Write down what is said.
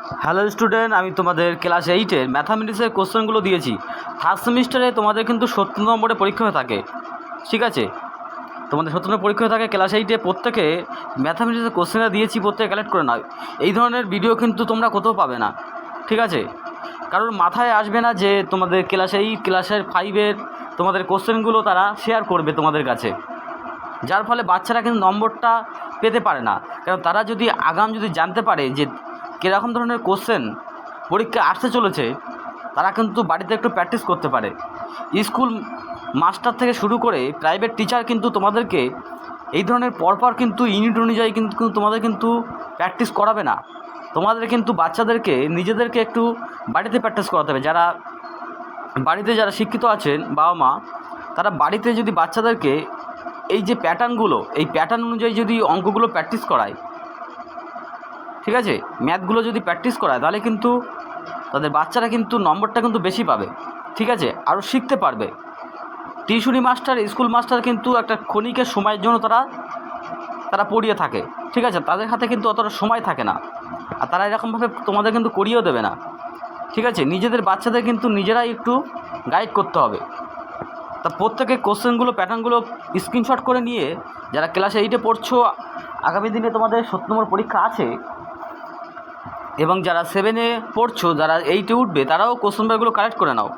Hello student, আমি তোমাদের class 8-এর ম্যাথামেটিক্সের কোশ্চেনগুলো দিয়েছি। থার্ড সেমিস্টারে তোমাদের কিন্তু 70 নম্বরে পরীক্ষা হয়ে থাকে, ঠিক আছে? তোমাদের 70 নম্বর পরীক্ষা হয়ে থাকে ক্লাস 8-এ। প্রত্যেকে ম্যাথামেটিক্সের কোশ্চেনটা দিয়েছি, প্রত্যেকে কালেক্ট করে নাও। এই ধরনের ভিডিও কিন্তু তোমরা কোথাও পাবে না, ঠিক আছে? কারোর মাথায় আসবে না যে তোমাদের ক্লাস 8 ক্লাসের 5-এর তোমাদের কোশ্চেনগুলো তারা শেয়ার করবে তোমাদের কাছে, যার ফলে বাচ্চারা কিন্তু নম্বরটা পেতে পারে না। কারণ তারা যদি যদি জানতে পারে যে কীরকম ধরনের কোশ্চেন পরীক্ষা আসতে চলেছে, তারা কিন্তু বাড়িতে একটু প্র্যাকটিস করতে পারে। স্কুল মাস্টার থেকে শুরু করে প্রাইভেট টিচার কিন্তু তোমাদেরকে এই ধরনের পরপর কিন্তু ইউনিট অনুযায়ী কিন্তু তোমাদের কিন্তু প্র্যাকটিস করাবে না। তোমাদের কিন্তু বাচ্চাদেরকে নিজেদেরকে একটু বাড়িতে প্র্যাকটিস করাতে হবে। যারা শিক্ষিত আছেন বাবা মা, তারা বাড়িতে যদি বাচ্চাদেরকে এই যে প্যাটার্নগুলো, এই প্যাটার্ন অনুযায়ী যদি অঙ্কগুলো প্র্যাকটিস করায়, ঠিক আছে, ম্যাথগুলো যদি প্র্যাকটিস করায়, তাহলে কিন্তু তাদের বাচ্চারা কিন্তু নম্বরটা কিন্তু বেশি পাবে, ঠিক আছে, আরও শিখতে পারবে। টিউশনি মাস্টার, স্কুল মাস্টার কিন্তু একটা ক্ষণিকের সময়ের জন্য তারা পড়িয়ে থাকে, ঠিক আছে, তাদের হাতে কিন্তু অতটা সময় থাকে না, আর তারা এরকমভাবে তোমাদের কিন্তু করিয়েও দেবে না, ঠিক আছে? নিজেদের বাচ্চাদের কিন্তু নিজেরাই একটু গাইড করতে হবে। তা প্রত্যেকে কোশ্চেনগুলো প্যাটার্নগুলো স্ক্রিনশট করে নিয়ে, যারা ক্লাস 8-এ পড়ছো, আগামী দিনে তোমাদের 70 নম্বর পরীক্ষা আছে, এবং যারা 7-এ পড়ছো, যারা 8-এ উঠবে, তারাও কোশ্চেন বইগুলো কালেক্ট করে নাও।